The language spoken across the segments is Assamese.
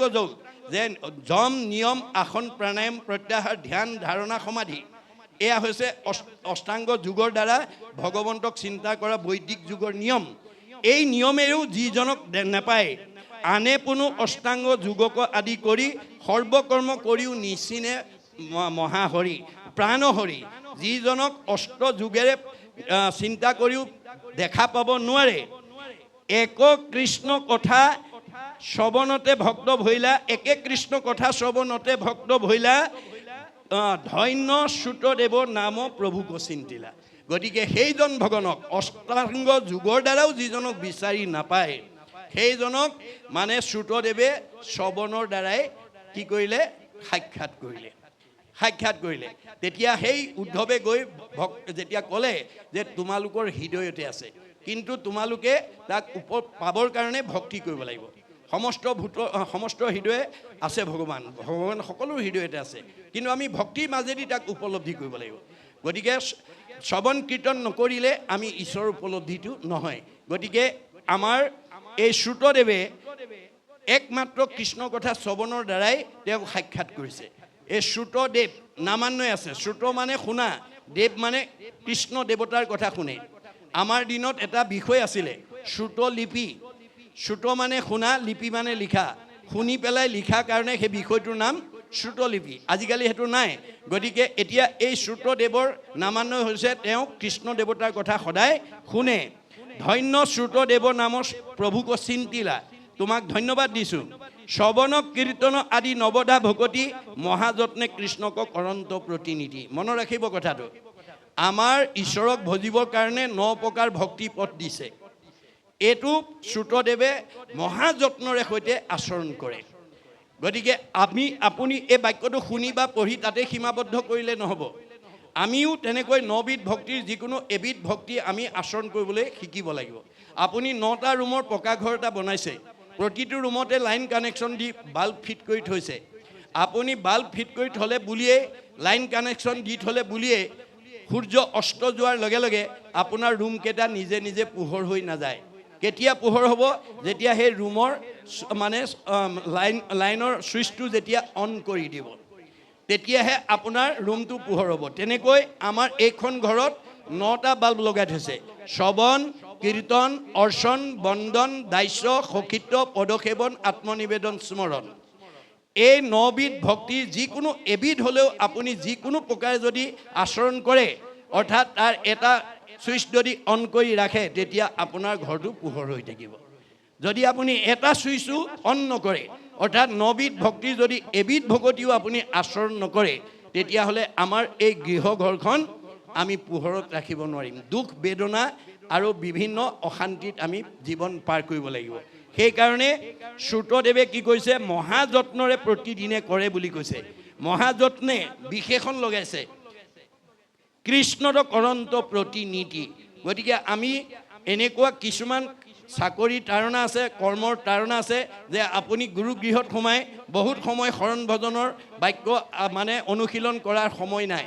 যোগ যে যম নিয়ম আসন প্ৰাণায়াম প্ৰত্যাহাৰ ধ্যান ধাৰণা সমাধি এয়া হৈছে অষ্টাংগ যোগৰ দ্বাৰা ভগৱন্তক চিন্তা কৰা বৈদিক যুগৰ নিয়ম। এই নিয়মেও যিজনক নাপায় আনে কোনো অষ্টাংগ যোগক আদি কৰি সৰ্বকৰ্ম কৰিও নিচিনে মহাহৰি প্ৰাণহৰি। যিজনক অষ্ট যোগেৰে চিন্তা কৰিও দেখা পাব নোৱাৰে এক কৃষ্ণ কথা শ্ৰৱণতে ভক্ত ভৈলা একে কৃষ্ণ কথা শ্ৰৱণতে ভক্ত ভৈলা ধন্য শ্ৰুতদেৱ নাম প্ৰভুক চিন্তিলা। গতিকে সেইজন ভগৱানক অষ্টাংগ যোগৰ দ্বাৰাও যিজনক বিচাৰি নাপায় সেইজনক মানে শ্ৰুতদেৱে শ্ৰৱণৰ দ্বাৰাই কি কৰিলে সাক্ষাৎ কৰিলে। তেতিয়া সেই উদ্ধৱে গৈ যেতিয়া ক'লে যে তোমালোকৰ হৃদয়তে আছে কিন্তু তোমালোকে তাক পাবৰ কাৰণে ভক্তি কৰিব লাগিব। সমস্ত হৃদয়ে আছে ভগৱান সকলো হৃদয়তে আছে কিন্তু আমি ভক্তিৰ মাজেদি তাক উপলব্ধি কৰিব লাগিব। গতিকে শ্ৰৱণ কীৰ্তন নকৰিলে আমি ঈশ্বৰৰ উপলব্ধিটো নহয়। গতিকে আমাৰ এই শ্ৰুতদেৱে একমাত্ৰ কৃষ্ণ কথা শ্ৰৱণৰ দ্বাৰাই তেওঁক সাক্ষাৎ কৰিছে। এই শ্ৰুতদেৱ নামান্বয় আছে। শ্ৰুত মানে শুনা, দেৱ মানে কৃষ্ণ দেৱতাৰ কথা শুনে। আমাৰ দিনত এটা বিষয় আছিলে শ্ৰুতলিপি। শ্ৰুত মানে শুনা, লিপি মানে লিখা। শুনি পেলাই লিখা কাৰণে সেই বিষয়টোৰ নাম শ্ৰুতলিপি। আজিকালি সেইটো নাই। গতিকে এতিয়া এই শ্ৰুতদেৱৰ নামান্বয় হৈছে তেওঁ কৃষ্ণ দেৱতাৰ কথা সদায় শুনে। ধন্য শ্ৰুতদেৱ নামৰ প্ৰভুক চিন্তিলা। তোমাক ধন্যবাদ দিছোঁ। শ্ৰৱণ কীৰ্তন আদি নৱদা ভকতি মহাযত্নে কৃষ্ণক কৰন্ত প্ৰতিনিধি। মনত ৰাখিব কথাটো। আমাৰ ঈশ্বৰক ভজিবৰ কাৰণে 9 প্ৰকাৰ ভক্তি পথ দিছে। এইটো শ্ৰুতদেৱে মহাযত্নৰে সৈতে আচৰণ কৰে। গতিকে আপুনি এই বাক্যটো শুনি বা পঢ়ি তাতে সীমাবদ্ধ কৰিলে নহ'ব। আমিও তেনেকৈ 9বিধ ভক্তিৰ যিকোনো এবিধ ভক্তি আমি আচৰণ কৰিবলৈ শিকিব লাগিব। আপুনি 9টা ৰুমৰ পকা ঘৰ এটা বনাইছে, প্ৰতিটো ৰুমতে লাইন কানেকশ্যন দি বাল্ব ফিট কৰি থৈছে। আপুনি বাল্ব ফিট কৰি থ'লে বুলিয়েই লাইন কানেকশ্যন দি থ'লে বুলিয়েই সূৰ্য অস্ত যোৱাৰ লগে লগে আপোনাৰ ৰুমকেইটা নিজে নিজে পোহৰ হৈ নাযায়। কেতিয়া পোহৰ হ'ব? যেতিয়া সেই ৰুমৰ মানে লাইনৰ ছুইচটো যেতিয়া অন কৰি দিব তেতিয়াহে আপোনাৰ ৰুমটো পোহৰ হ'ব। তেনেকৈ আমাৰ এইখন ঘৰত 9টা বাল্ব লগাই থৈছে। শ্ৰৱণ কীৰ্তন অৰ্চন বন্দন দাস্য সখিত্ব পদসেৱন আত্মনিবেদন স্মৰণ। এই 9বিধ ভক্তিৰ যিকোনো এবিধ হ'লেও আপুনি যিকোনো প্ৰকাৰে যদি আচৰণ কৰে অৰ্থাৎ তাৰ এটা ছুইচ যদি অন কৰি ৰাখে তেতিয়া আপোনাৰ ঘৰটো পোহৰ হৈ থাকিব। যদি আপুনি এটা ছুইচো অন নকৰে অৰ্থাৎ 9বিধ ভক্তিৰ যদি এবিধ ভকতিও আপুনি আচৰণ নকৰে তেতিয়াহ'লে আমাৰ এই গৃহ ঘৰখন আমি পোহৰত ৰাখিব নোৱাৰিম। দুখ বেদনা আৰু বিভিন্ন অশান্তিত আমি জীৱন পাৰ কৰিব লাগিব। সেইকাৰণে শ্ৰুতদেৱে কি কৈছে? মহাযত্নৰে প্ৰতিদিনে কৰে বুলি কৈছে। মহাযত্নে বিশেষণ লগাইছে কৃষ্ণৰ কৰন্ত প্ৰতিনিধি। গতিকে আমি এনেকুৱা কিছুমান চাকৰিৰ তাৰণা আছে, কৰ্মৰ তাৰণা আছে যে আপুনি গুৰুগৃহত সোমাই বহুত সময় শৰণ ভজনৰ বাক্য মানে অনুশীলন কৰাৰ সময় নাই।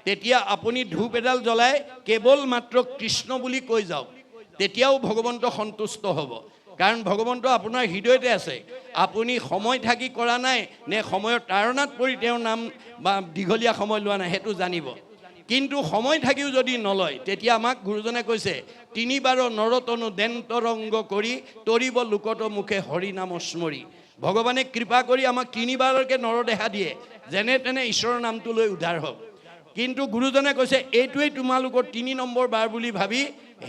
তেতিয়া আপুনি ধূপ এডাল জ্বলাই কেৱল মাত্ৰ কৃষ্ণ বুলি কৈ যাওক, তেতিয়াও ভগৱন্ত সন্তুষ্ট হ'ব। কাৰণ ভগৱন্ত আপোনাৰ হৃদয়তে আছে। আপুনি সময় থাকি কৰা নাই নে সময়ৰ তাৰণাত পৰি তেওঁৰ নাম বা দীঘলীয়া সময় লোৱা নাই সেইটো জানিব। কিন্তু সময় থাকিও যদি নলয় তেতিয়া আমাক গুৰুজনে কৈছে 3 বাৰ নৰতনু দেন্তৰংগ কৰি তৰিব লোকত মুখে হৰি নাম স্মৰি। ভগৱানে কৃপা কৰি আমাক 3 বাৰকৈ নৰদেহা দিয়ে যেনে তেনে ঈশ্বৰৰ নামটো লৈ উদ্ধাৰ হওক। কিন্তু গুৰুজনে কৈছে এইটোৱেই তোমালোকৰ 3 নম্বৰ বাৰ বুলি ভাবি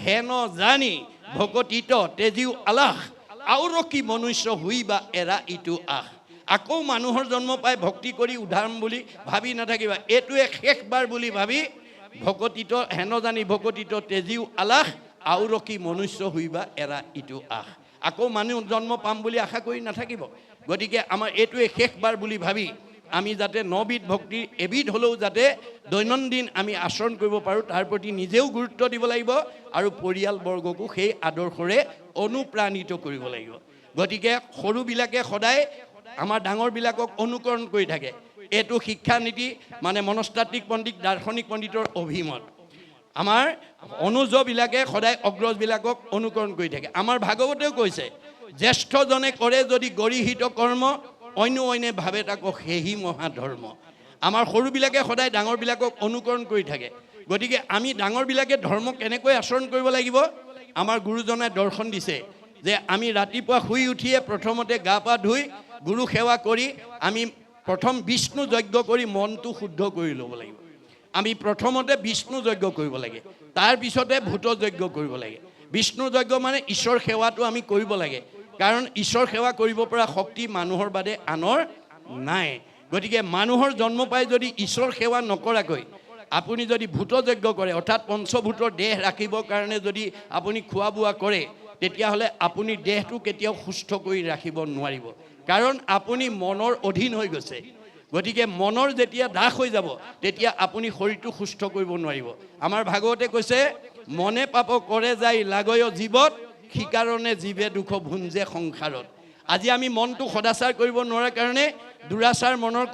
হেন জানি ভকতিত তেজিও আলাস আৰু কি মনুষ্য হুইবা এৰা ইটো আহ। আকৌ মানুহৰ জন্ম পাই ভক্তি কৰি উদ্ধাৰম বুলি ভাবি নাথাকিবা। এইটোৱে শেষবাৰ বুলি ভাবি ভকতিত হেন জানি ভকতিত তেজিও আলাস আৰু কি মনুষ্য হুইবা এৰা ইটো আহ। আকৌ মানুহ জন্ম পাম বুলি আশা কৰি নাথাকিব। গতিকে আমাৰ এইটোৱে শেষবাৰ বুলি ভাবি আমি যাতে 9বিধ ভক্তিৰ এবিধ হ'লেও যাতে দৈনন্দিন আমি আচৰণ কৰিব পাৰোঁ তাৰ প্ৰতি নিজেও গুৰুত্ব দিব লাগিব আৰু পৰিয়ালবৰ্গকো সেই আদৰ্শৰে অনুপ্ৰাণিত কৰিব লাগিব। গতিকে সৰুবিলাকে সদায় আমাৰ ডাঙৰবিলাকক অনুকৰণ কৰি থাকে। এইটো শিক্ষানীতি মানে মনস্তাত্ত্বিক পণ্ডিত দাৰ্শনিক পণ্ডিতৰ অভিমত। আমাৰ অনুজবিলাকে সদায় অগ্ৰজবিলাকক অনুকৰণ কৰি থাকে। আমাৰ ভাগৱতেও কৈছে জ্যেষ্ঠজনে কৰে যদি গৰিহিত কৰ্ম অন্যে ভাবে তাকো সেহি মহাধৰ্ম। আমাৰ সৰুবিলাকে সদায় ডাঙৰবিলাকক অনুকৰণ কৰি থাকে। গতিকে আমি ডাঙৰবিলাকে ধৰ্ম কেনেকৈ আচৰণ কৰিব লাগিব, আমাৰ গুৰুজনাই দৰ্শন দিছে যে আমি ৰাতিপুৱা শুই উঠিয়ে প্ৰথমতে গা পা ধুই গুৰু সেৱা কৰি আমি প্ৰথম বিষ্ণু যজ্ঞ কৰি মনটো শুদ্ধ কৰি ল'ব লাগিব। আমি প্ৰথমতে বিষ্ণু যজ্ঞ কৰিব লাগে, তাৰপিছতে ভূত যজ্ঞ কৰিব লাগে। বিষ্ণু যজ্ঞ মানে ঈশ্বৰ সেৱাটো আমি কৰিব লাগে, কাৰণ ঈশ্বৰ সেৱা কৰিব পৰা শক্তি মানুহৰ বাদে আনৰ নাই। গতিকে মানুহৰ জন্ম পাই যদি ঈশ্বৰ সেৱা নকৰাকৈ আপুনি যদি ভূত যজ্ঞ কৰে, অৰ্থাৎ পঞ্চভূতৰ দেহ ৰাখিবৰ কাৰণে যদি আপুনি খোৱা বোৱা কৰে, তেতিয়াহ'লে আপুনি দেহটো কেতিয়াও সুস্থ কৰি ৰাখিব নোৱাৰিব, কাৰণ আপুনি মনৰ অধীন হৈ গৈছে। গতিকে মনৰ যেতিয়া দাস হৈ যাব তেতিয়া আপুনি শৰীৰটো সুস্থ কৰিব নোৱাৰিব। আমাৰ ভাগৱতে কৈছে মনে পাপ কৰে যায় লাগয় জীৱত, সিকাৰণে জীৱে দুখ ভুঞ্জে সংসাৰত। আজি আমি মনটো সদাচাৰ কৰিব নোৱাৰাৰ কাৰণে দুৰাচাৰ মনৰ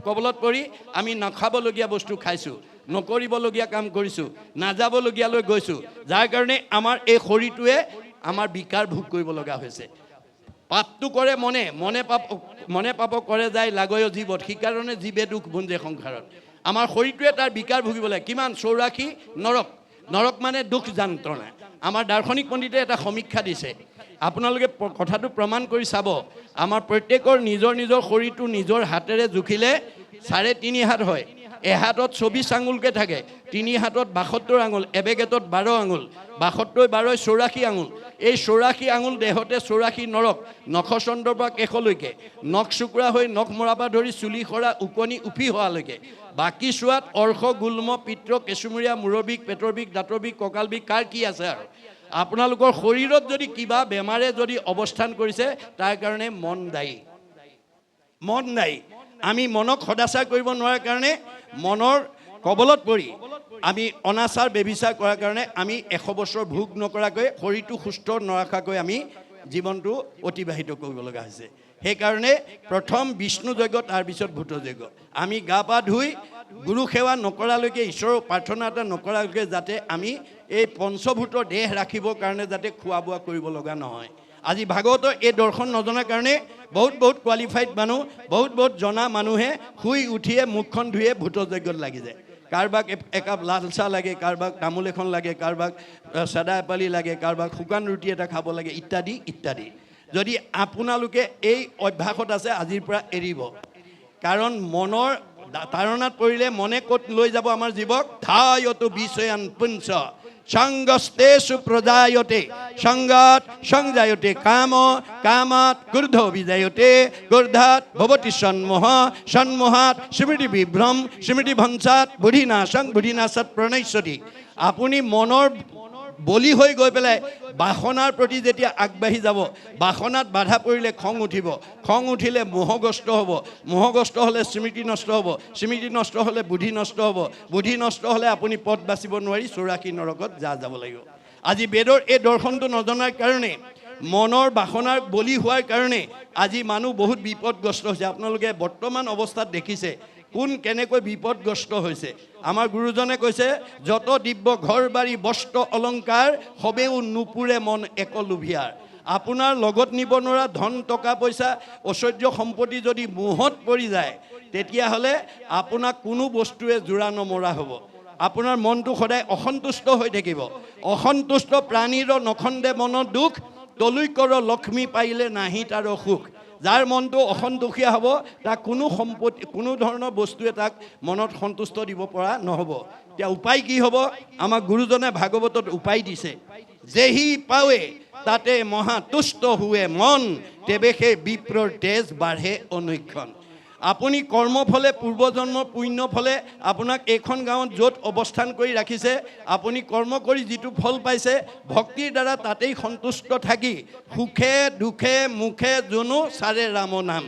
কবলত পৰি আমি নাখাবলগীয়া বস্তু খাইছোঁ, নকৰিবলগীয়া কাম কৰিছোঁ, নাযাবলগীয়ালৈ গৈছোঁ, যাৰ কাৰণে আমাৰ এই শৰীৰটোৱে আমাৰ বিকাৰ ভোগ কৰিব লগা হৈছে। পাপটো কৰে মনে পাপ কৰে যায় লাগয় জীৱত, সিকাৰণে জীৱে দুখ ভুঞ্জে সংসাৰত। আমাৰ শৰীৰটোৱে তাৰ বিকাৰ ভুগিব লাগে। কিমান? 84 নৰক। নৰক মানে দুখ যন্ত্ৰণা। আমাৰ দাৰ্শনিক পণ্ডিতে এটা সমীক্ষা দিছে, আপোনালোকে কথাটো প্ৰমাণ কৰি চাব। আমাৰ প্ৰত্যেকৰ নিজৰ নিজৰ শৰীৰটো নিজৰ হাতেৰে জুখিলে 3.5 হাত হয়। এহাতত 24 আঙুলকৈ থাকে, 3 হাতত 72 আঙুল, এবেগেটত 12 আঙুল, 72 12 84 আঙুল। এই 84 আঙুল দেহতে 84 নৰক, নখচন্দ্ৰৰ পৰা কেশলৈকে, নখ চুকুৰা হৈ নখ মৰাৰ পৰা ধৰি চুলি সৰা উকনি উফি হোৱালৈকে। বাকী চোৱাত অৰ্শ, গুল্ম, পিত্ৰ, কেঁচুমৰীয়া, মূৰৰ বিষ, পেটৰ বিষ, দাঁতৰ বিষ, কঁকাল বিষ, কাৰ কি আছে আৰু। আপোনালোকৰ শৰীৰত যদি কিবা বেমাৰে যদি অৱস্থান কৰিছে তাৰ কাৰণে মন দায়ী। মন দায়ী। আমি মনক সদাচাৰ কৰিব নোৱাৰাৰ কাৰণে মনৰ কবলত পৰি আমি অনাচাৰ বেবিচাৰ কৰাৰ কাৰণে আমি 100 বছৰ ভোগ নকৰাকৈ শৰীৰটো সুস্থ নৰখাকৈ আমি জীৱনটো অতিবাহিত কৰিব লগা হৈছে। সেইকাৰণে প্ৰথম বিষ্ণু যজ্ঞ, তাৰপিছত ভূত যজ্ঞ। আমি গা পা ধুই গুৰু সেৱা নকৰালৈকে, ঈশ্বৰৰ প্ৰাৰ্থনা এটা নকৰালৈকে যাতে আমি এই পঞ্চভূতৰ দেহ ৰাখিবৰ কাৰণে যাতে খোৱা বোৱা কৰিব লগা নহয়। আজি ভাগৱতৰ এই দৰ্শন নজনাৰ কাৰণে বহুত কোৱালিফাইড মানুহ, বহুত জনা মানুহে শুই উঠিয়ে মুখখন ধুয়ে ভূত যজ্ঞত লাগি যায়। কাৰোবাক একাপ লাল চাহ লাগে, কাৰোবাক তামোল এখন লাগে, কাৰোবাক চাদা এপালি লাগে, কাৰোবাক শুকান ৰুটি এটা খাব লাগে, ইত্যাদি ইত্যাদি। যদি আপোনালোকে এই অভ্যাসত আছে আজিৰ পৰা এৰিব, কাৰণ মনৰ তাৰণাত পৰিলে মনে ক'ত লৈ যাব আমাৰ জীৱক। ধায়তু বিষয়ান পুঞ্চ সংগস্তেষু প্ৰজায়তে, সংগাত সংজায়তে কাম, কামাত ক্ৰোধ বিজায়তে, ক্ৰোধাত ভৱতি সন্মোহ, সন্মোহাত স্মৃতি বিভ্ৰম, স্মৃতি ভঞ্চাত বুদ্ধিনাশং, বুদ্ধিনাশাত প্ৰণশ্যতি। আপুনি মনৰ বলি হৈ গৈ পেলাই বাসনাৰ প্ৰতি যেতিয়া আগবাঢ়ি যাব, বাসনাত বাধা পৰিলে খং উঠিব, খং উঠিলে মোহগ্ৰস্ত হ'ব, মোহগ্ৰস্ত হ'লে স্মৃতি নষ্ট হ'ব, স্মৃতি নষ্ট হ'লে বুদ্ধি নষ্ট হ'ব, বুদ্ধি নষ্ট হ'লে আপুনি পথ বাচিব নোৱাৰি 84 নৰকত যাব লাগিব। আজি বেদৰ এই দৰ্শনটো নজনাৰ কাৰণে, মনৰ বাসনাৰ বলি হোৱাৰ কাৰণে আজি মানুহ বহুত বিপদগ্ৰস্ত হৈছে। আপোনালোকে বৰ্তমান অৱস্থাত দেখিছে কোন কেনেকৈ বিপদগ্ৰস্ত হৈছে। আমাৰ গুৰুজনে কৈছে যত দিব্য ঘৰ বাৰী বস্ত্ৰ অলংকাৰ, সবেও নুপুৰে মন এক লোভিয়াৰ। আপোনাৰ লগত নিব নোৱাৰা ধন টকা পইচা ঐশ্বৰ্য সম্পত্তি যদি মোহত পৰি যায়, তেতিয়াহ'লে আপোনাক কোনো বস্তুৱে জোৰা নমৰা হ'ব। আপোনাৰ মনটো সদায় অসন্তুষ্ট হৈ থাকিব। অসন্তুষ্ট প্ৰাণীৰ নখন্দে মনৰ দুখ, তলুইকৰ লক্ষ্মী পাইলে নাহি তাৰ সুখ। যাৰ মনটো অসন্তোষীয়া হ'ব তাক কোনো সম্পত্তি, কোনো ধৰণৰ বস্তুৱে তাক মনত সন্তুষ্ট দিব পৰা নহ'ব। এতিয়া উপায় কি হ'ব? আমাক গুৰুজনে ভাগৱতত উপায় দিছে। যেহি পাৱে তাতে মহাতুষ্ট হুৱে মন, তেবে সেই বিপ্ৰৰ তেজ বাঢ়ে অনুক্ষণ। আপুনি কৰ্মফলে, পূৰ্বজন্মৰ পুণ্য ফলে আপোনাক এইখন গাঁৱত য'ত অৱস্থান কৰি ৰাখিছে, আপুনি কৰ্ম কৰি যিটো ফল পাইছে, ভক্তিৰ দ্বাৰা তাতেই সন্তুষ্ট থাকি সুখে দুখে মুখে যোনো চাৰে ৰাম নাম।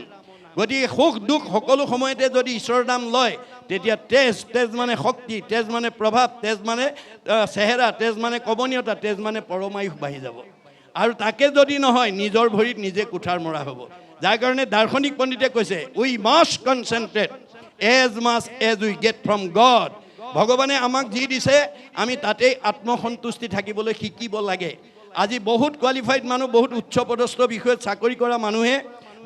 গতিকে সুখ দুখ সকলো সময়তে যদি ঈশ্বৰৰ নাম লয়, তেতিয়া তেজ মানে শক্তি, তেজ মানে প্ৰভাৱ, তেজ মানে চেহেৰা, তেজ মানে কমনীয়তা, তেজ মানে পৰমায়ুস বাঢ়ি যাব। আৰু তাকে যদি নহয়, নিজৰ ভৰিত নিজে কুঠাৰ মৰা হ'ব। যাৰ কাৰণে দাৰ্শনিক পণ্ডিতে কৈছে we must concentrate as much as we get from God. ভগৱানে আমাক যি দিছে আমি তাতেই আত্মসন্তুষ্টি থাকিবলৈ শিকিব লাগে। আজি বহুত কোৱালিফাইড মানুহ, বহুত উচ্চ পদস্থ বিষয়ত চাকৰি কৰা মানুহে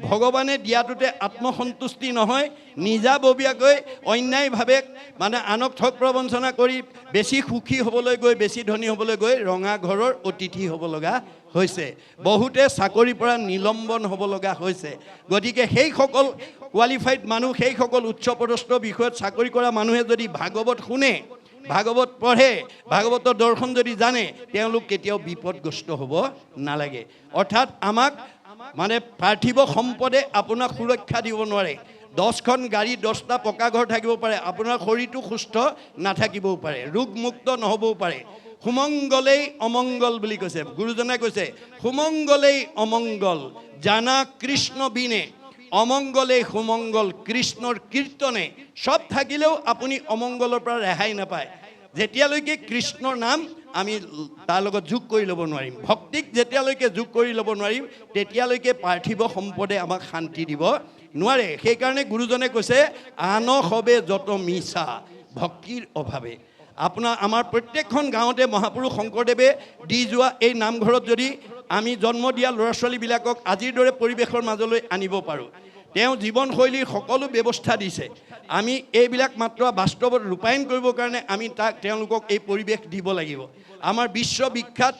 ভগৱানে দিয়াটোতে আত্মসন্তুষ্টি নহয়, নিজাববীয়াকৈ অন্যায়ভাৱে মানে আনক ঠগ প্ৰবঞ্চনা কৰি বেছি সুখী হ'বলৈ গৈ, বেছি ধনী হ'বলৈ গৈ ৰঙা ঘৰৰ অতিথি হ'ব লগা হৈছে। বহুতে চাকৰিৰ পৰা নিলম্বন হ'ব লগা হৈছে। গতিকে সেইসকল কোৱালিফাইড মানুহ, সেইসকল উচ্চপদস্থ বিষয়ত চাকৰি কৰা মানুহে যদি ভাগৱত শুনে, ভাগৱত পঢ়ে, ভাগৱতৰ দৰ্শন যদি জানে, তেওঁলোক কেতিয়াও বিপদগ্ৰস্ত হ'ব নালাগে। অৰ্থাৎ আমাক মানে পাৰ্থিৱ সম্পদে আপোনাক সুৰক্ষা দিব নোৱাৰে। 10খন গাড়ী, 10টা পকা ঘৰ থাকিব পাৰে, আপোনাৰ শৰীৰটো সুস্থ নাথাকিবও পাৰে, ৰোগমুক্ত নহ'বও পাৰে। সুমংগলেই অমংগল বুলি কৈছে গুৰুজনে, কৈছে সুমংগলেই অমংগল জানা কৃষ্ণ বিনে, অমংগলেই সুমংগল কৃষ্ণৰ কীৰ্তনে। সব থাকিলেও আপুনি অমংগলৰ পৰা ৰেহাই নাপায় যেতিয়ালৈকে কৃষ্ণৰ নাম আমি তাৰ লগত যোগ কৰি ল'ব নোৱাৰিম। ভক্তিক যেতিয়ালৈকে যোগ কৰি ল'ব নোৱাৰিম, তেতিয়ালৈকে পাৰ্থিৱ সম্পদে আমাক শান্তি দিব নোৱাৰে। সেইকাৰণে গুৰুজনে কৈছে আন সবে যত মিছা ভক্তিৰ অভাৱে। আমাৰ প্ৰত্যেকখন গাঁৱতে মহাপুৰুষ শংকৰদেৱে দি যোৱা এই নামঘৰত যদি আমি জন্ম দিয়া ল'ৰা ছোৱালীবিলাকক আজিৰ দৰে পৰিৱেশৰ মাজলৈ আনিব পাৰোঁ, তেওঁ জীৱনশৈলীৰ সকলো ব্যৱস্থা দিছে। আমি এইবিলাক মাত্ৰ বাস্তৱত ৰূপায়ণ কৰিবৰ কাৰণে আমি তেওঁলোকক এই পৰিৱেশ দিব লাগিব। আমাৰ বিশ্ববিখ্যাত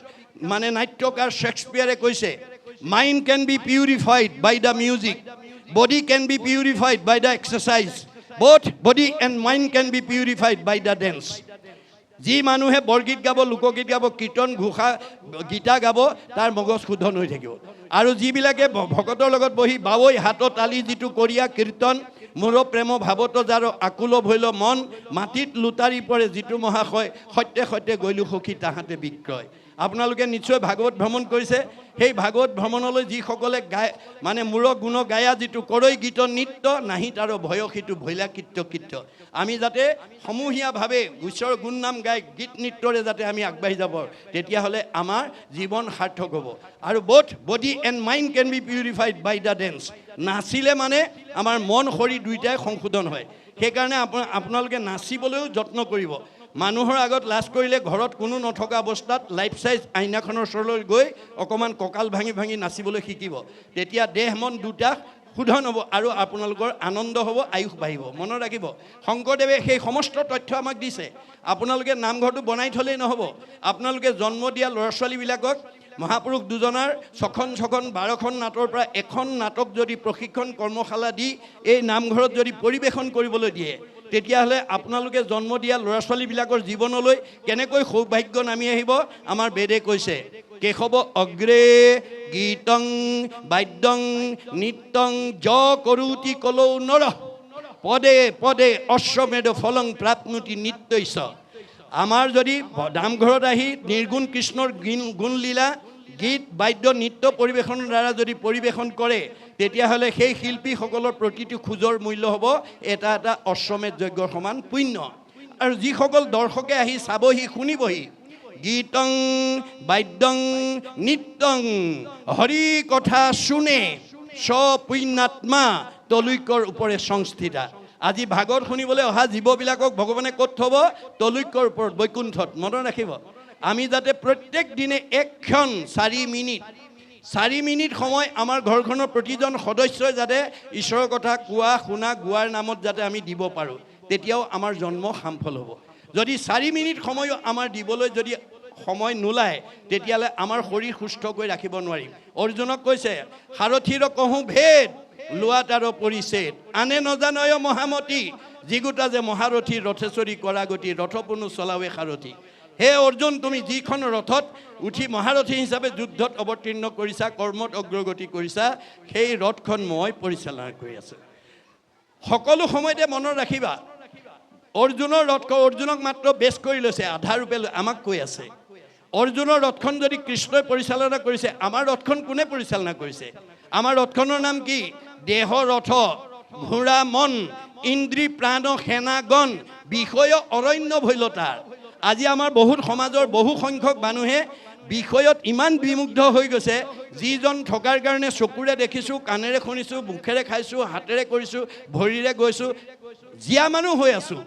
মানে নাট্যকাৰ শ্বেক্সপিয়াৰে কৈছে mind can be purified by the music, body can be purified by the exercise, both body and mind can be purified by the dance. যি মানুহে বৰগীত গাব, লোকগীত গাব, কীৰ্তন ঘোষা গীতা গাব, তাৰ মগজ শুদ্ধ হৈ থাকিব। আৰু যিবিলাকে ভকতৰ লগত বহি বাৱৈ হাতত তালি যিটো কৰিয়া কীৰ্তন, মোৰ প্ৰেম ভাৱত যাৰ আকুল ভৈল মন, মাটিত লুটাৰি পৰে যিটো মহাশয়, সত্যে সত্যে গৈলো সখী তাহাঁতে বিক্ৰয়। আপোনালোকে নিশ্চয় ভাগৱত ভ্ৰমণ কৰিছে। সেই ভাগৱত ভ্ৰমণলৈ যিসকলে গায় মানে মূৰ গুণ গায়া যিটো কৰৈ গীত নৃত্য, নাহি তাৰ ভয়সীটো ভৈলা কীৰ্ত কীৰ্ত। আমি যাতে সমূহীয়াভাৱে ঈশ্বৰৰ গুণ নাম গাই গীত নৃত্যৰে যাতে আমি আগবাঢ়ি যাব, তেতিয়াহ'লে আমাৰ জীৱন সাৰ্থক হ'ব। আৰু both body and mind can be purified by the dance. নাচিলে মানে আমাৰ মন শৰীৰ দুয়োটাই সংশোধন হয়। সেইকাৰণে আপোনালোকে নাচিবলৈও যত্ন কৰিব। মানুহৰ আগত লাজ কৰিলে ঘৰত কোনো নথকা অৱস্থাত লাইফ চাইজ আইনাখনৰ ওচৰলৈ গৈ অকণমান কঁকাল ভাঙি ভাঙি নাচিবলৈ শিকিব। তেতিয়া দেহ মন দুটা শোধন হ'ব আৰু আপোনালোকৰ আনন্দ হ'ব, আয়ুস বাঢ়িব। মনত ৰাখিব, শংকৰদেৱে সেই সমস্ত তথ্য আমাক দিছে। আপোনালোকে নামঘৰটো বনাই থ'লেই নহ'ব, আপোনালোকে জন্ম দিয়া ল'ৰা ছোৱালীবিলাকক মহাপুৰুষ দুজনাৰ 6খন 12খন নাটৰ পৰা এখন নাটক যদি প্ৰশিক্ষণ কৰ্মশালা দি এই নামঘৰত যদি পৰিৱেশন কৰিবলৈ দিয়ে, তেতিয়াহ'লে আপোনালোকে জন্ম দিয়া ল'ৰা ছোৱালীবিলাকৰ জীৱনলৈ কেনেকৈ সৌভাগ্য নামি আহিব। আমাৰ বেদে কৈছে কেশৱ অগ্ৰে গীতং বাদ্যং নৃত্যং য কৰোতি কলৌ নৰ, পদে পদে অশ্বমেধ ফলং প্ৰাপ্নুতি নিত্যৈছ। আমাৰ যদি নামঘৰত আহি নিৰ্গুণ কৃষ্ণৰ গুণলীলা গীত বাদ্য নৃত্য পৰিৱেশনৰ দ্বাৰা যদি পৰিৱেশন কৰে, তেতিয়াহ'লে সেই শিল্পীসকলৰ প্ৰতিটো খোজৰ মূল্য হ'ব এটা এটা অশ্বমেধ যজ্ঞৰ সমান পুণ্য। আৰু যিসকল দৰ্শকে আহি চাবহি শুনিবহি, গীতং বাদ্যং নৃত্যং হৰি কথা শুনে স্বপুণ্যাত্মা তলৈকৰ ওপৰে সংস্থিতা। আজি ভাগৱত শুনিবলৈ অহা জীৱবিলাকক ভগৱানে ক'ত থ'ব? তলৈকৰ ওপৰত, বৈকুণ্ঠত। মনত ৰাখিব, আমি যাতে প্ৰত্যেক দিনে একক্ষণ 4 মিনিট সময় আমাৰ ঘৰখনৰ প্ৰতিজন সদস্যই যাতে ঈশ্বৰৰ কথা কোৱা শুনা গোৱাৰ নামত যাতে আমি দিব পাৰোঁ, তেতিয়াও আমাৰ জন্ম সাফল হ'ব। যদি 4 মিনিট সময়ো আমাৰ দিবলৈ যদি সময় নোলায়, তেতিয়াহ'লে আমাৰ শৰীৰ সুস্থ কৰি ৰাখিব নোৱাৰিম। অৰ্জুনক কৈছে সাৰথীৰ কহোঁ ভেদ লোৱা তাৰ পৰিছেদ, আনে নজানয় মহামতী যিগোটা যে মহাৰথী ৰথেশ্বৰী কৰা গতি, ৰথপনো চলাৱে সাৰথী। হে অৰ্জুন, তুমি যিখন ৰথত উঠি মহাৰথী হিচাপে যুদ্ধত অৱতীৰ্ণ কৰিছা, কৰ্মত অগ্ৰগতি কৰিছা, সেই ৰথখন মই পৰিচালনা কৰি আছোঁ। সকলো সময়তে মনত ৰাখিবা, অৰ্জুনৰ ৰথখন অৰ্জুনক মাত্ৰ বেছ কৰি লৈছে, আধা ৰূপে আমাক কৈ আছে। অৰ্জুনৰ ৰথখন যদি কৃষ্ণই পৰিচালনা কৰিছে, আমাৰ ৰথখন কোনে পৰিচালনা কৰিছে? আমাৰ ৰথখনৰ নাম কি? দেহ ৰথ, ঘোঁৰা মন, ইন্দ্ৰী প্ৰাণ সেনাগণ, বিষয় অৰণ্য ভৈলতাৰ। আজি আমাৰ বহুত সমাজৰ বহু সংখ্যক মানুহে বিষয়ত ইমান বিমুগ্ধ হৈ গৈছে, যিজন থকাৰ কাৰণে চকুৰে দেখিছোঁ, কাণেৰে শুনিছোঁ, মুখেৰে খাইছোঁ, হাতেৰে কৰিছোঁ, ভৰিৰে গৈছোঁ, জীয়া মানুহ হৈ আছোঁ।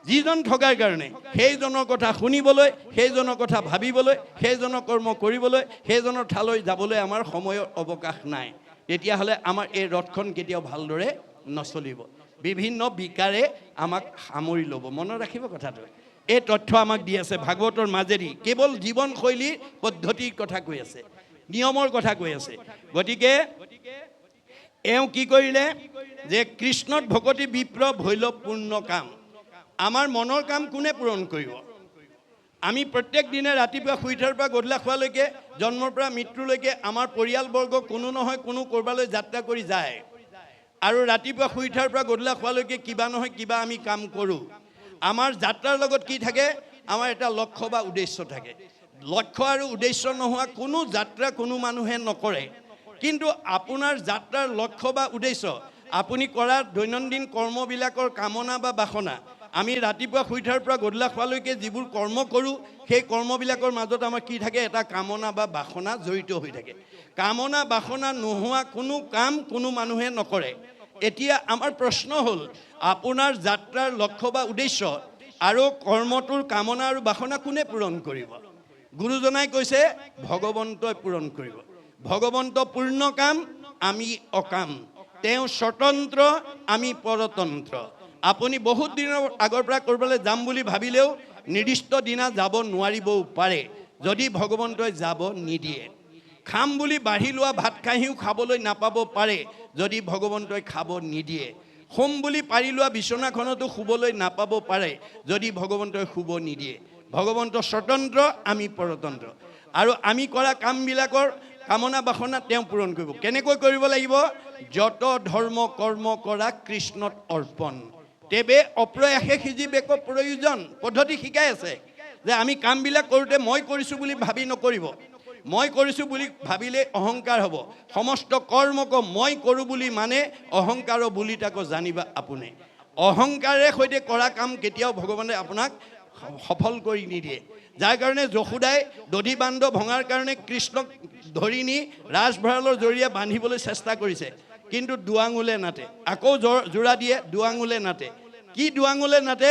যিজন থকাৰ কাৰণে সেইজনৰ কথা শুনিবলৈ, সেইজনৰ কথা ভাবিবলৈ, সেইজনৰ কৰ্ম কৰিবলৈ, সেইজনৰ ঠালৈ যাবলৈ আমাৰ সময়ৰ অৱকাশ নাই। তেতিয়াহ'লে আমাৰ এই ৰথখন কেতিয়াও ভালদৰে নচলিব। বিভিন্ন বিকাৰে আমাক সামৰি ল'ব। মনত ৰাখিব কথাটো। এই তথ্য আমাক দি আছে ভাগৱতৰ মাজেদি, কেৱল জীৱনশৈলীৰ পদ্ধতিৰ কথা কৈ আছে, নিয়মৰ কথা কৈ আছে। গতিকে এওঁ কি কৰিলে যে কৃষ্ণত ভকতি বিপ্ৰ ভৈল পূৰ্ণ কাম। আমাৰ মনৰ কাম কোনে পূৰণ কৰিব? আমি প্ৰত্যেক দিনে ৰাতিপুৱা শুই উঠাৰ পৰা গধূলা খোৱালৈকে, জন্মৰ পৰা মৃত্যুলৈকে আমাৰ পৰিয়ালবৰ্গ কোনো নহয় কোনো ক'ৰবালৈ যাত্ৰা কৰি যায়, আৰু ৰাতিপুৱা শুই উঠাৰ পৰা গধূলা খোৱালৈকে কিবা নহয় কিবা আমি কাম কৰোঁ। আমাৰ যাত্ৰাৰ লগত কি থাকে? আমাৰ এটা লক্ষ্য বা উদ্দেশ্য থাকে। লক্ষ্য আৰু উদ্দেশ্য নোহোৱা কোনো যাত্ৰা কোনো মানুহে নকৰে। কিন্তু আপোনাৰ যাত্ৰাৰ লক্ষ্য বা উদ্দেশ্য, আপুনি কৰা দৈনন্দিন কৰ্মবিলাকৰ কামনা বা বাসনা, আমি ৰাতিপুৱা শুই উঠাৰ পৰা গধূলা খোৱালৈকে যিবোৰ কৰ্ম কৰোঁ, সেই কৰ্মবিলাকৰ মাজত আমাৰ কি থাকে? এটা কামনা বা বাসনা জড়িত হৈ থাকে। কামনা বাসনা নোহোৱা কোনো কাম কোনো মানুহে নকৰে। এতিয়া আমাৰ প্ৰশ্ন হ'ল, আপোনাৰ যাত্ৰাৰ লক্ষ্য বা উদ্দেশ্য আৰু কৰ্মটোৰ কামনা আৰু বাসনা কোনে পূৰণ কৰিব? গুৰুজনাই কৈছে ভগৱন্তই পূৰণ কৰিব। ভগৱন্ত পূৰ্ণ কাম, আমি অকাম। তেওঁ স্বতন্ত্ৰ, আমি পৰতন্ত্ৰ। আপুনি বহুত দিনৰ আগৰ পৰা ক'ৰবালৈ যাম বুলি ভাবিলেও নিৰ্দিষ্ট দিনা যাব নোৱাৰিবও পাৰে, যদি ভগৱন্তই যাব নিদিয়ে। খাম বুলি বাঢ়ি লোৱা ভাত কাঁহীও খাবলৈ নাপাব পাৰে, যদি ভগৱন্তই খাব নিদিয়ে। শুম বুলি পাৰি লোৱা বিচনাখনতো শুবলৈ নাপাব পাৰে, যদি ভগৱন্তই শুব নিদিয়ে। ভগৱন্ত স্বতন্ত্ৰ, আমি পৰতন্ত্ৰ। আৰু আমি কৰা কামবিলাকৰ কামনা বাসনা তেওঁ পূৰণ কৰিব। কেনেকৈ কৰিব লাগিব? যত ধৰ্ম কৰ্ম কৰা কৃষ্ণত অৰ্পণ, তেবে অপ্ৰয়াসে সিজিবেক প্ৰয়োজন। পদ্ধতি শিকাই আছে যে আমি কামবিলাক কৰোঁতে মই কৰিছোঁ বুলি ভাবি নকৰিব। মই কৰিছোঁ বুলি ভাবিলে অহংকাৰ হ'ব। সমস্ত কৰ্মক মই কৰোঁ বুলি মানে অহংকাৰ বুলি তাকো জানিবা আপুনি। অহংকাৰে সৈতে কৰা কাম কেতিয়াও ভগৱানে আপোনাক সফল কৰি নিদিয়ে। যাৰ কাৰণে যশোদাই দধি বান্ধ ভঙাৰ কাৰণে কৃষ্ণক ধৰি নি ৰাজভঁৰালৰ জৰিয়ে বান্ধিবলৈ চেষ্টা কৰিছে, কিন্তু দুৱাঙুলে নাটে। আকৌ জোৰা দিয়ে, দুৱাঙুলে নাটে। কি দুৱাঙুলে নাটে?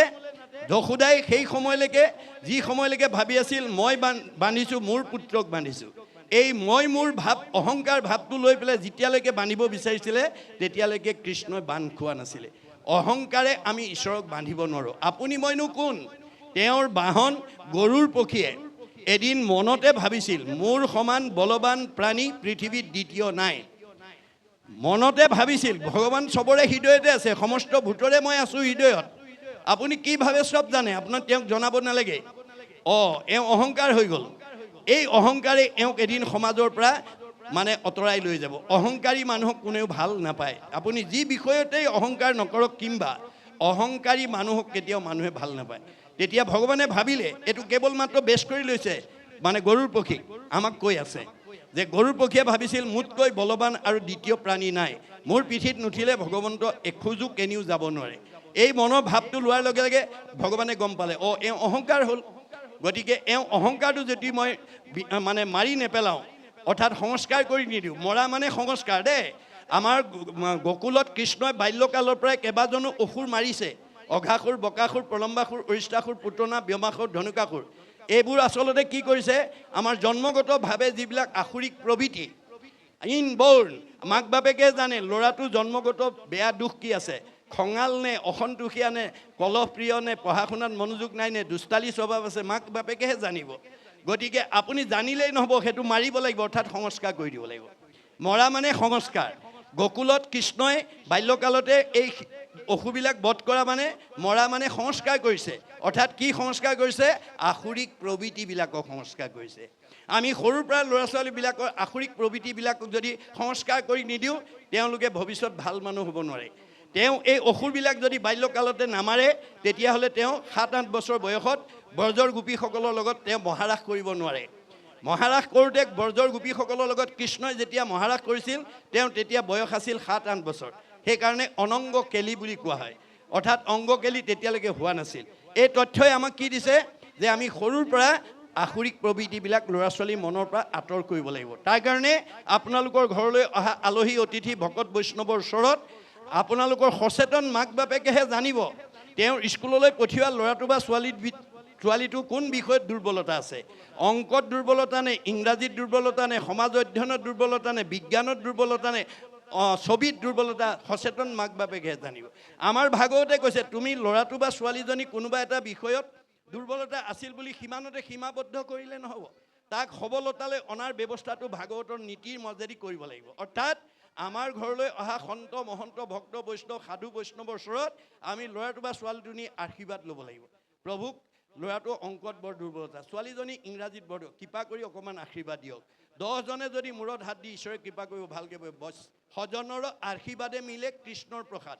যশোদাই সেই সময়লৈকে, যি সময়লৈকে ভাবি আছিল মই বান্ধিছোঁ, মোৰ পুত্ৰক বান্ধিছোঁ, এই মই মোৰ ভাৱ, অহংকাৰ ভাৱটো লৈ পেলাই যেতিয়ালৈকে বান্ধিব বিচাৰিছিলে, তেতিয়ালৈকে কৃষ্ণই বান্ধ খোৱা নাছিলে। অহংকাৰে আমি ঈশ্বৰক বান্ধিব নোৱাৰোঁ। আপুনি মইনো কোন? তেওঁৰ বাহন গৰুৰ পক্ষীয়ে এদিন মনতে ভাবিছিল, মোৰ সমান বলৱান প্ৰাণী পৃথিৱীত দ্বিতীয় নাই। মনতে ভাবিছিল। ভগৱান চবৰে হৃদয়তে আছে, সমস্ত ভূতৰে মই আছোঁ হৃদয়ত। আপুনি কি ভাবে চব জানে, আপোনাক তেওঁক জনাব নালাগে। এওঁ অহংকাৰ হৈ গ'ল। এই অহংকাৰে এওঁক এদিন সমাজৰ পৰা মানে আঁতৰাই লৈ যাব। অহংকাৰী মানুহক কোনেও ভাল নাপায়। আপুনি যি বিষয়তেই অহংকাৰ নকৰক, কিম্বা অহংকাৰী মানুহক কেতিয়াও মানুহে ভাল নাপায়। তেতিয়া ভগৱানে ভাবিলে, এইটো কেৱল মাত্ৰ বেছ কৰি লৈছে, মানে গৰুৰ পক্ষীক আমাক কৈ আছে যে গৰুৰ পক্ষীয়ে ভাবিছিল মোতকৈ বলৱান আৰু দ্বিতীয় প্ৰাণী নাই, মোৰ পিঠিত নুঠিলে ভগৱন্ত এখোজো কেনিও যাব নোৱাৰে। এই মনৰ ভাৱটো লোৱাৰ লগে লগে ভগৱানে গম পালে, এওঁ অহংকাৰ হ'ল। গতিকে এওঁ অহংকাৰটো যদি মই মানে মাৰি নেপেলাওঁ, অৰ্থাৎ সংস্কাৰ কৰি নিদিওঁ, মৰা মানে সংস্কাৰ দেই। আমাৰ গকুলত কৃষ্ণই বাল্যকালৰ পৰাই কেইবাজনো অসুৰ মাৰিছে। অঘাসুৰ, বকাসুৰ, প্ৰলম্বাসুৰ, অৰিষ্টাসুৰ, পুতনা, ব্যোমাসুৰ, ধনুকাসুৰ। এইবোৰ আচলতে কি কৰিছে? আমাৰ জন্মগতভাৱে যিবিলাক আসুৰিক প্ৰবৃত্তি, ইনবৰ্ণ, মাক বাপেকে জানে ল'ৰাটো জন্মগত বেয়া দুখ কি আছে, খঙাল নে, অসন্তোষীয়া নে, কলহপ্ৰিয় নে, পঢ়া শুনাত মনোযোগ নাই নে, দুষ্টালি স্বভাৱ আছে, মাক বাপেকেহে জানিব। গতিকে আপুনি জানিলেই নহ'ব, সেইটো মাৰিব লাগিব, অৰ্থাৎ সংস্কাৰ কৰি দিব লাগিব। মৰা মানে সংস্কাৰ। গকুলত কৃষ্ণই বাল্যকালতে এই অসুবিলাক বধ কৰা মানে, মৰা মানে সংস্কাৰ কৰিছে। অৰ্থাৎ কি সংস্কাৰ কৰিছে? আসুৰিক প্ৰবৃত্তিবিলাকক সংস্কাৰ কৰিছে। আমি সৰুৰ পৰা ল'ৰা ছোৱালীবিলাকৰ আসুৰিক প্ৰবৃত্তিবিলাকক যদি সংস্কাৰ কৰি নিদিওঁ, তেওঁলোকে ভৱিষ্যত ভাল মানুহ হ'ব নোৱাৰে। তেওঁ এই অসুৰবিলাক যদি বাল্যকালতে নামাৰে, তেতিয়াহ'লে তেওঁ 7-8 বছৰ বয়সত ব্ৰজৰ গোপীসকলৰ লগত তেওঁ মহাৰাস কৰিব নোৱাৰে। মহাৰাস কৰোঁতে ব্ৰজৰ গোপীসকলৰ লগত কৃষ্ণই যেতিয়া মহাৰাস কৰিছিল, তেওঁ তেতিয়া বয়স আছিল 7-8 বছৰ। সেইকাৰণে অনংগ কেলি বুলি কোৱা হয়, অৰ্থাৎ অংগ কেলি তেতিয়ালৈকে হোৱা নাছিল। এই তথ্যই আমাক কি দিছে? যে আমি সৰুৰ পৰা আসুৰিক প্ৰবৃত্তিবিলাক ল'ৰা ছোৱালীৰ মনৰ পৰা আঁতৰ কৰিব লাগিব। তাৰ কাৰণে আপোনালোকৰ ঘৰলৈ অহা আলহী অতিথি ভকত বৈষ্ণৱৰ ওচৰত আপোনালোকৰ সচেতন মাক বাপেকেহে জানিব তেওঁৰ স্কুললৈ পঠিওৱা ল'ৰাটো বা ছোৱালীটো কোন বিষয়ত দুৰ্বলতা আছে? অংকত দুৰ্বলতা নে, ইংৰাজীত দুৰ্বলতা নে, সমাজ অধ্যয়নত দুৰ্বলতা নে, বিজ্ঞানত দুৰ্বলতা নে, ছবিত দুৰ্বলতা? সচেতন মাক বাপেকেহে জানিব। আমাৰ ভাগৱতে কৈছে তুমি ল'ৰাটো বা ছোৱালীজনী কোনোবা এটা বিষয়ত দুৰ্বলতা আছিল বুলি সিমানতে সীমাবদ্ধ কৰিলে নহ'ব, তাক সবলতালৈ অনাৰ ব্যৱস্থাটো ভাগৱতৰ নীতিৰ মাজেদি কৰিব লাগিব। অৰ্থাৎ আমাৰ ঘৰলৈ অহা সন্ত মহন্ত ভক্ত বৈষ্ণৱ সাধু বৈষ্ণৱৰ ওচৰত আমি ল'ৰাটো বা ছোৱালীজনী আশীৰ্বাদ ল'ব লাগিব। প্ৰভুক ল'ৰাটো অংকত বৰ দুৰ্বলতা, ছোৱালীজনী ইংৰাজীত বৰ, কৃপা কৰি অকণমান আশীৰ্বাদ দিয়ক। 10জনে যদি মূৰত হাত দি ঈশ্বৰে কৃপা কৰিব ভালকৈ বছ। সজনৰ আশীৰ্বাদে মিলে কৃষ্ণৰ প্ৰসাদ।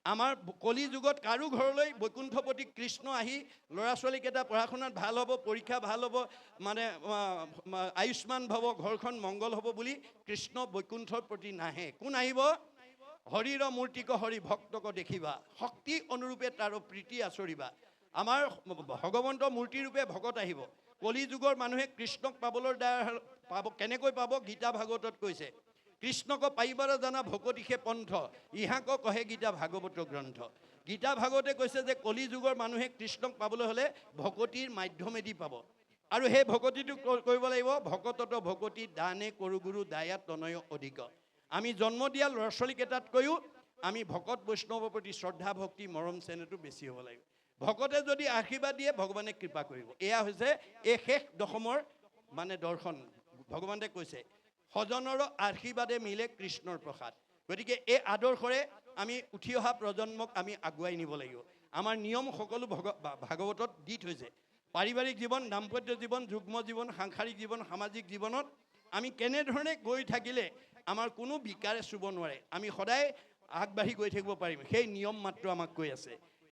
আমাৰ কলি যুগত কাৰো ঘৰলৈ বৈকুণ্ঠপতি কৃষ্ণ আহি ল'ৰা ছোৱালীকেইটা পঢ়া শুনাত ভাল হ'ব, পৰীক্ষা ভাল হ'ব, মানে আয়ুষ্মান ভৱ, ঘৰখন মংগল হ'ব বুলি কৃষ্ণ বৈকুণ্ঠৰ প্ৰতি নাহে। কোন আহিব? হৰিৰ মূৰ্তিক হৰি ভক্তক দেখিবা, শক্তি অনুৰূপে তাৰ প্ৰীতি আচৰিবা। আমাৰ ভগৱন্ত মূৰ্তিৰূপে ভকত আহিব। কলি যুগৰ মানুহে কৃষ্ণক পাবলৈ পাব, কেনেকৈ পাব? গীতা ভাগৱতত কৈছে, কৃষ্ণক পাইবাৰ জানা ভকতিষে পন্থ, ইহাক কহে গীতা ভাগৱত গ্ৰন্থ। গীতা ভাগৱতে কৈছে যে কলি যুগৰ মানুহে কৃষ্ণক পাবলৈ হ'লে ভকতিৰ মাধ্যমেদি পাব। আৰু সেই ভকতিটো কৰিব লাগিব, ভকতত ভকতি দানে কৰো গুৰু দায়া তনয় অধিক। আমি জন্ম দিয়া ল'ৰা ছোৱালীকেইটাতকৈও আমি ভকত বৈষ্ণৱৰ প্ৰতি শ্ৰদ্ধা ভক্তি মৰম চেনেহটো বেছি হ'ব লাগিব। ভকতে যদি আশীৰ্বাদ দিয়ে ভগৱানে কৃপা কৰিব। এয়া হৈছে এই শেষ দশমৰ মানে দৰ্শন। ভগৱানে কৈছে সজনৰ আশীৰ্বাদে মিলে কৃষ্ণৰ প্ৰসাদ। গতিকে এই আদৰ্শৰে আমি উঠি অহা প্ৰজন্মক আমি আগুৱাই নিব লাগিব। আমাৰ নিয়ম সকলো ভাগৱতত দি থৈছে। পাৰিবাৰিক জীৱন, দাম্পত্য জীৱন, যুগ্ম জীৱন, সাংসাৰিক জীৱন, সামাজিক জীৱনত আমি কেনেধৰণে গৈ থাকিলে আমাৰ কোনো বিকাৰে চুব নোৱাৰে, আমি সদায় আগবাঢ়ি গৈ থাকিব পাৰিম, সেই নিয়ম মাত্ৰ আমাক কৈ আছে।